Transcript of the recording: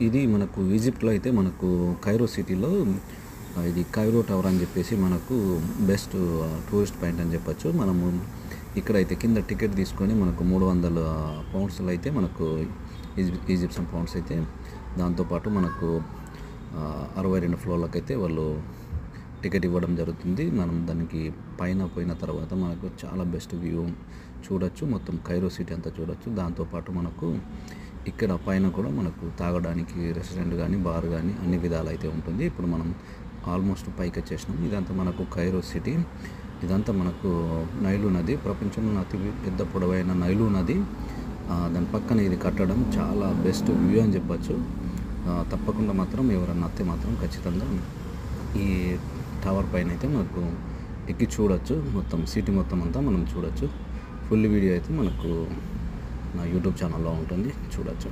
ఇది మనకు ఈజిప్ట్‌లో అయితే మనకు కైరో సిటీలో ఇది కైరో టవర్ అని చెప్పేసి మనకు బెస్ట్ టూరిస్ట్ పాయింట్ అని చెప్పొచ్చు. మనము ఇక్కడైతే కింద టికెట్ తీసుకొని మనకు 300 పౌండ్స్‌లో అయితే మనకు ఈజిప్షియన్ పౌండ్స్ అయితే దాంతోపాటు మనకు 62 ఫ్లోర్లకైతే వాళ్ళు టికెట్ ఇవ్వడం జరుగుతుంది. మనం దానికి పైన పోయిన తర్వాత మనకు చాలా బెస్ట్ వ్యూ చూడొచ్చు. మొత్తం కైరో సిటీ అంతా చూడొచ్చు. దాంతోపాటు మనకు ఇక్కడ పైన కూడా మనకు తాగడానికి రెస్టారెంట్ కానీ బార్ కానీ అన్ని విధాలు అయితే ఉంటుంది. ఇప్పుడు మనం ఆల్మోస్ట్ పైకి వచ్చేసినాం. ఇదంతా మనకు కైరో సిటీ. ఇదంతా మనకు నైలు నది, ప్రపంచంలో అతి పెద్ద పొడవైన నైలు నది. దాని పక్కన ఇది కట్టడం చాలా బెస్ట్ వ్యూ అని చెప్పచ్చు. తప్పకుండా మాత్రం ఎవరన్నా అత్తే మాత్రం ఖచ్చితంగా ఈ టవర్ పైన అయితే మనకు ఎక్కి చూడొచ్చు. మొత్తం సిటీ మొత్తం అంతా మనం చూడొచ్చు. ఫుల్ వీడియో అయితే మనకు నా యూట్యూబ్ ఛానల్లో ఉంటుంది, చూడొచ్చు.